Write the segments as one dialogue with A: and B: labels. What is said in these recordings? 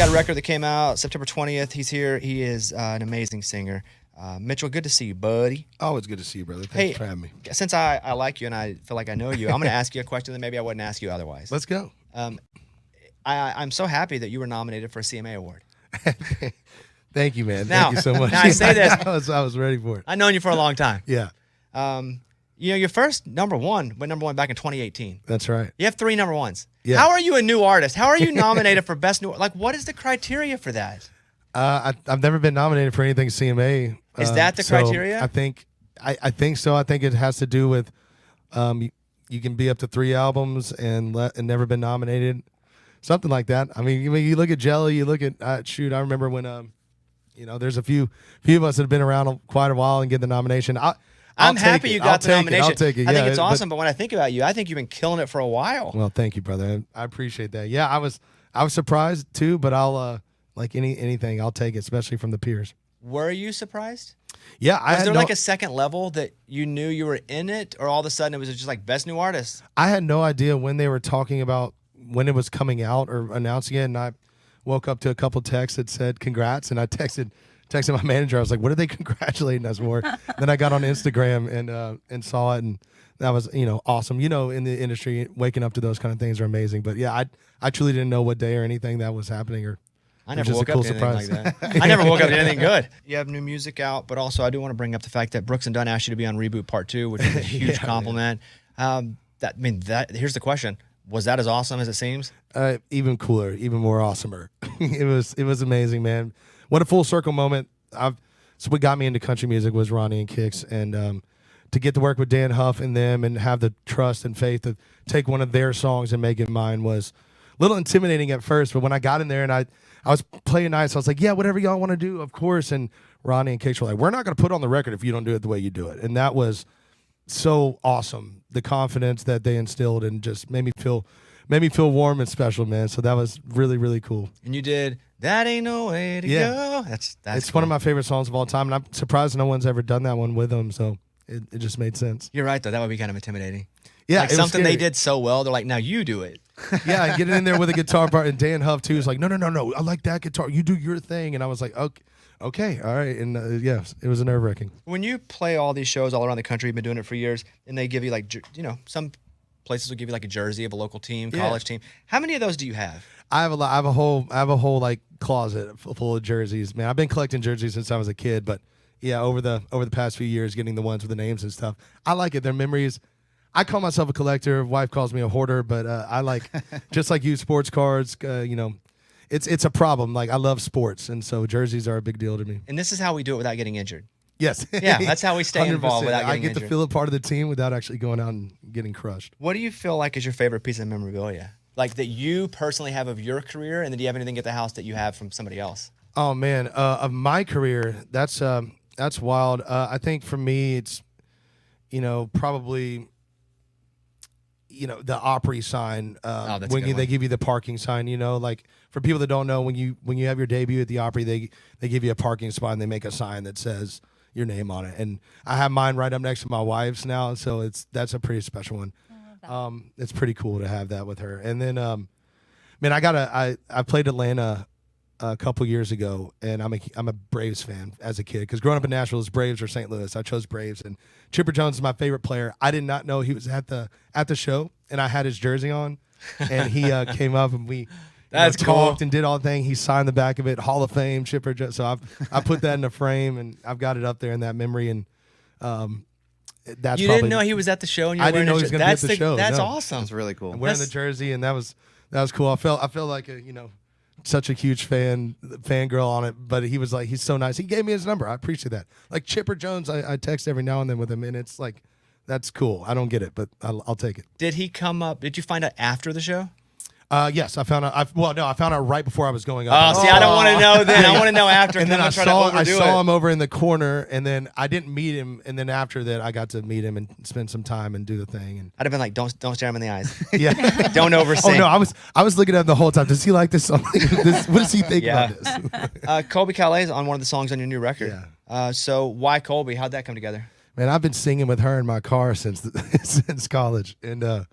A: got a record that came out September 20th. He's here. He is an amazing singer. Mitchell, good to see you, buddy.
B: Always good to see you, brother. Thanks for having me.
A: Since I like you and I feel like I know you, I'm going to ask you a question that maybe I wouldn't ask you otherwise.
B: Let's go.
A: I'm so happy that you were nominated for a CMA award.
B: Thank you, man.
A: Now,
B: Thank you so much.
A: Now I say this.
B: I was ready for it.
A: I've known you for a long time.
B: Yeah.
A: Your first number one went number one back in 2018.
B: That's right.
A: You have 3 number ones.
B: Yeah.
A: How are you a new artist? How are you nominated for best new? Like, what is the criteria for that?
B: I've never been nominated for anything CMA.
A: Is that the criteria?
B: I think so. I think it has to do with you can be up to 3 albums and never been nominated, something like that. I mean, you look at Jelly, you look at I remember when there's a few of us that have been around quite a while and get the nomination.
A: I'm happy you got the nomination.
B: I'll take it.
A: I think it's awesome, but when I think about you, I think you've been killing it for a while.
B: Well, thank you, brother. I appreciate that. Yeah, I was surprised too, but I'll like anything, I'll take it, especially from the peers.
A: Were you surprised?
B: Yeah,
A: Was there like a second level that you knew you were in it, or all of a sudden it was just like best new artist?
B: I had no idea when they were talking about when it was coming out or announcing it, and I woke up to a couple texts that said congrats, and I texted my manager. I was like, what are they congratulating us for? Then I got on Instagram and saw it, and that was awesome. In the industry, waking up to those kind of things are amazing. But yeah, I truly didn't know what day or anything that was happening, or
A: I never woke up to anything like that. I never woke up to anything good. You have new music out, but also I do want to bring up the fact that Brooks and Dunn asked you to be on Reboot Part 2, which is a huge compliment. Here's the question. Was that as awesome as it seems?
B: Even cooler, even more awesomer. It was amazing, man. What a full circle moment. So what got me into country music was Ronnie and Kix, and to get to work with Dan Huff and them and have the trust and faith to take one of their songs and make it mine was a little intimidating at first, but when I got in there and I was playing nice, I was like, yeah, whatever y'all want to do, of course. And Ronnie and Kix were like, we're not going to put on the record if you don't do it the way you do it. And that was so awesome. The confidence that they instilled and just made me feel warm and special, man. So that was really, really cool.
A: And you did That Ain't No Way to Go. That's
B: it's
A: cool.
B: One of my favorite songs of all time, and I'm surprised no one's ever done that one with them. So it just made sense.
A: You're right, though. That would be kind of intimidating.
B: Yeah,
A: like something they did so well. They're like, now you do it.
B: Yeah, getting in there with a guitar part, and Dan Huff too is like, no, I like that guitar. You do your thing, and I was like, okay, all right, and yeah, it was nerve-wracking.
A: When you play all these shows all around the country, you've been doing it for years, and they give you like, some places will give you like a jersey of a local team, college team. How many of those do you have?
B: I have a lot. I have a whole like closet full of jerseys, man. I've been collecting jerseys since I was a kid, but yeah, over the past few years, getting the ones with the names and stuff, I like it. They're memories. I call myself a collector. Wife calls me a hoarder, but I like, just like you, sports cards. It's a problem. Like I love sports, and so jerseys are a big deal to me.
A: And this is how we do it without getting injured.
B: Yes.
A: Yeah, that's how we stay involved without getting injured.
B: I get to feel a part of the team without actually going out and getting crushed.
A: What do you feel like is your favorite piece of memorabilia? Like that you personally have of your career, and then do you have anything at the house that you have from somebody else?
B: Oh man, of my career, that's wild. I think for me, it's probably. The Opry sign when they give you the parking sign. Like for people that don't know, when you have your debut at the Opry, they give you a parking spot and they make a sign that says your name on it. And I have mine right up next to my wife's now, so that's a pretty special one. It's pretty cool to have that with her. And then, man, I played Atlanta a couple years ago, and I'm a Braves fan as a kid because growing up in Nashville, it was Braves or St. Louis. I chose Braves, and Chipper Jones is my favorite player. I did not know he was at the show, and I had his jersey on, and he came up and we talked and did all the thing. He signed the back of it, Hall of Fame, Chipper Jones. So I put that in a frame, and I've got it up there in that memory. And
A: you didn't know he was at the show, and
B: I didn't know he was going to be at the show.
A: That's awesome.
C: That's really cool.
B: I'm wearing the jersey, and that was cool. I felt like such a huge fangirl on it, but he was like, he's so nice. He gave me his number. I appreciate that. Like Chipper Jones, I text every now and then with him, and it's like, that's cool. I don't get it, but I'll take it.
A: Did he come up? Did you find out after the show?
B: Yes, I found out. I found out right before I was going up.
A: Oh, see, I don't want to know then. I want to know after.
B: And then I saw him over in the corner, and then I didn't meet him. And then after that, I got to meet him and spend some time and do the thing. And
A: I'd have been like, don't stare him in the eyes.
B: Yeah,
A: don't oversing.
B: Oh no, I was looking at him the whole time. Does he like this song? What does he think about this?
A: Colby Calais is on one of the songs on your new record.
B: Yeah.
A: So why Colby? How'd that come together?
B: Man, I've been singing with her in my car since college, and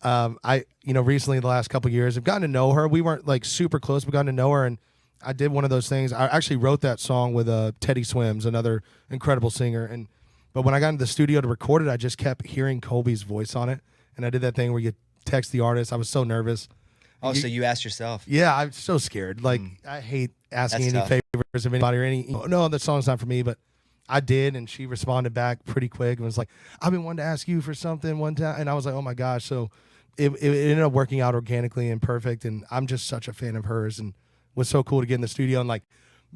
B: Recently the last couple of years, I've gotten to know her. We weren't like super close, but gotten to know her, and I did one of those things. I actually wrote that song with Teddy Swims, another incredible singer, but when I got into the studio to record it, I just kept hearing Colby's voice on it, and I did that thing where you text the artist. I was so nervous.
A: Oh, so you asked yourself?
B: Yeah, I'm so scared. Like I hate asking any favors of anybody or no, that song's not for me, but I did, and she responded back pretty quick and was like, I've been wanting to ask you for something one time, and I was like, oh my gosh. So it ended up working out organically and perfect, and I'm just such a fan of hers, and it was so cool to get in the studio and like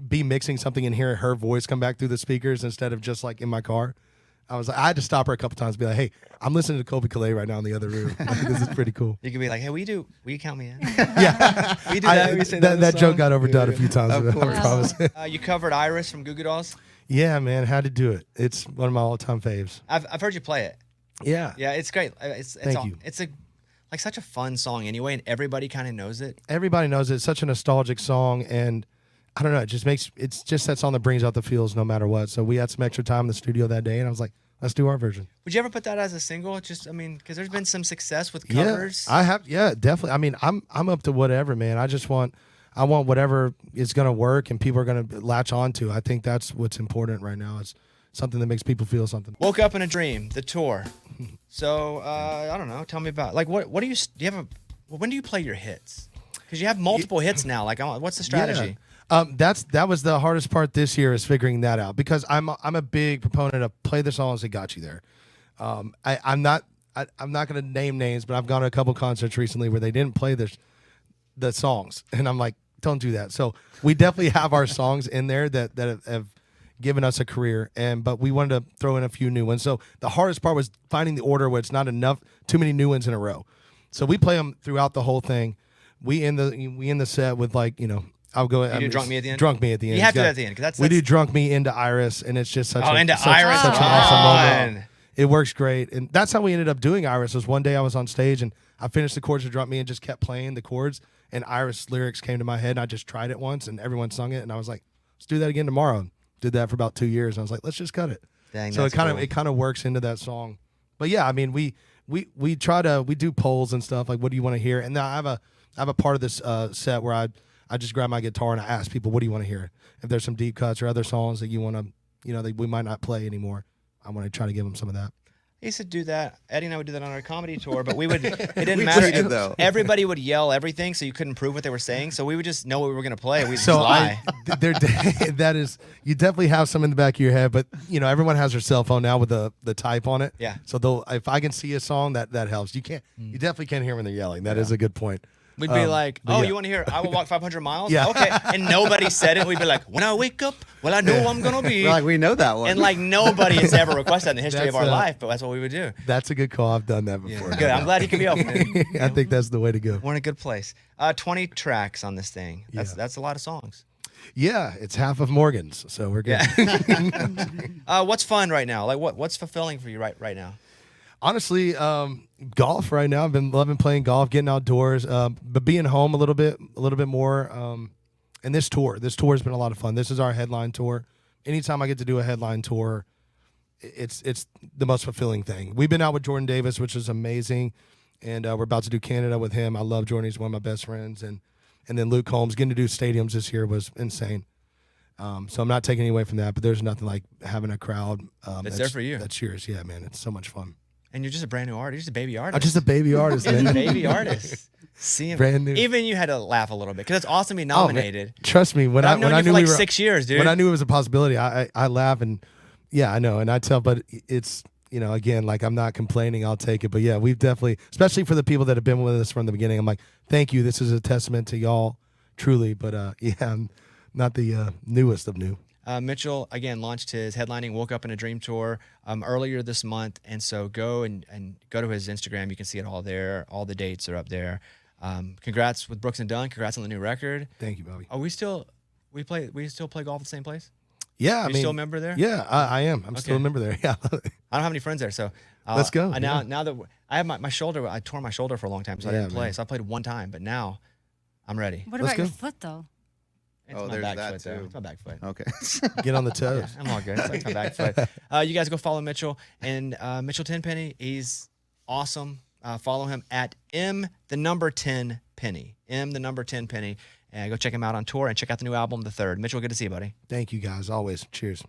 B: be mixing something and hear her voice come back through the speakers instead of just like in my car. I had to stop her a couple times and be like, hey, I'm listening to Colby Calais right now in the other room. I think this is pretty cool.
A: You could be like, hey, will you count me in?
B: Yeah.
A: We do that. We say
B: that joke got overdone a few times. I promise.
A: You covered Iris from Goo Goo Dolls?
B: Yeah, man. Had to do it. It's one of my all-time faves.
A: I've heard you play it.
B: Yeah.
A: Yeah, it's great.
B: Thank you.
A: It's such a fun song anyway, and everybody kind of knows it.
B: Everybody knows it. It's such a nostalgic song, and I don't know. It's just that song that brings out the feels no matter what. So we had some extra time in the studio that day, and I was like, let's do our version.
A: Would you ever put that as a single? Because there's been some success with covers.
B: Yeah, I have. Yeah, definitely. I mean, I'm up to whatever, man. I want whatever is going to work and people are going to latch on to. I think that's what's important right now. Is something that makes people feel something.
A: Woke Up in a Dream, the tour. So I don't know. Tell me about what do you have when do you play your hits? Because you have multiple hits now. Like, what's the strategy?
B: Yeah. That was the hardest part this year is figuring that out because I'm a big proponent of play the songs that got you there. I'm not going to name names, but I've gone to a couple concerts recently where they didn't play the songs, and I'm like, don't do that. So we definitely have our songs in there that have given us a career, but we wanted to throw in a few new ones. So the hardest part was finding the order where it's not too many new ones in a row. So we play them throughout the whole thing. We end the set with like, I'll go.
A: You do Drunk Me at the end?
B: Drunk Me at the end.
A: You have to do that at the end. That's
B: we do Drunk Me into Iris, and it's just such
A: Iris.
B: such an awesome moment. It works great. And that's how we ended up doing Iris. Was one day I was on stage, and I finished the chords of Drunk Me and just kept playing the chords, and Iris lyrics came to my head, and I just tried it once, and everyone sung it, and I was like, let's do that again tomorrow. Did that for about 2 years, and I was like, let's just cut it.
A: Dang,
B: so it kind of works into that song. But yeah, I mean, we do polls and stuff, like what do you want to hear? And I have a part of this set where I just grab my guitar and I ask people, what do you want to hear? If there's some deep cuts or other songs that you want to, that we might not play anymore, I want to try to give them some of that.
A: I used to do that. Eddie and I would do that on our comedy tour, but it didn't matter. Everybody would yell everything, so you couldn't prove what they were saying. So we would just know what we were going to play. We'd just lie.
B: That is, you definitely have some in the back of your head, but everyone has their cell phone now with the type on it.
A: Yeah.
B: So if I can see a song, that helps. You definitely can't hear when they're yelling. That is a good point.
A: We'd be like, you want to hear I Will Walk 500 Miles? Yeah. Okay. And nobody said it. We'd be like, when I wake up, well, I know I'm going to be.
C: We're like, we know that one.
A: And like nobody has ever requested that in the history of our life, but that's what we would do.
B: That's a good call. I've done that before.
A: Yeah. Good. I'm glad you can be open.
B: I think that's the way to go.
A: We're in a good place. 20 tracks on this thing. That's a lot of songs.
B: Yeah, it's half of Morgan's, so we're good.
A: Yeah. What's fun right now? Like what's fulfilling for you right now?
B: Honestly, golf right now. I've been loving playing golf, getting outdoors, but being home a little bit more. And this tour has been a lot of fun. This is our headline tour. Anytime I get to do a headline tour, it's the most fulfilling thing. We've been out with Jordan Davis, which is amazing, and we're about to do Canada with him. I love Jordan. He's one of my best friends, and then Luke Combs. Getting to do stadiums this year was insane. So I'm not taking any away from that, but there's nothing like having a crowd
A: that's there for you.
B: That cheers. Yeah, man, it's so much fun.
A: And you're just a brand new artist. You're just a baby artist.
B: I'm just a baby artist, man.
A: Just a baby artist. See him.
B: Brand new.
A: Even you had to laugh a little bit because it's awesome to be nominated.
B: Trust me, when I knew
A: for 6 years, dude.
B: When I knew it was a possibility, I laugh and yeah, I know, and I tell, but it's again, like I'm not complaining. I'll take it, but yeah, we've definitely, especially for the people that have been with us from the beginning. I'm like, thank you. This is a testament to y'all, truly. But yeah, I'm not the newest of new.
A: Mitchell, again, launched his headlining Woke Up in a Dream tour earlier this month. And so go and go to his Instagram. You can see it all there. All the dates are up there. Congrats with Brooks and Dunn. Congrats on the new record.
B: Thank you, Bobby.
A: Are we still play golf at the same place?
B: Yeah.
A: Are you still a member there?
B: Yeah, I am. I'm still a member there. Yeah.
A: I don't have any friends there. So
B: let's go.
A: Now that I have my shoulder, I tore my shoulder for a long time, so I didn't play. Man. So I played one time, but now I'm ready.
D: What about your foot, though?
A: It's my back foot, though. It's my back foot.
C: Okay.
B: Get on the toes.
A: Yeah, I'm all good. It's like my back foot. You guys go follow Mitchell. And Mitchell Tenpenny, he's awesome. Follow him at M10Penny. M10Penny. And go check him out on tour and check out the new album, The Third. Mitchell, good to see you, buddy.
B: Thank you, guys. Always. Cheers.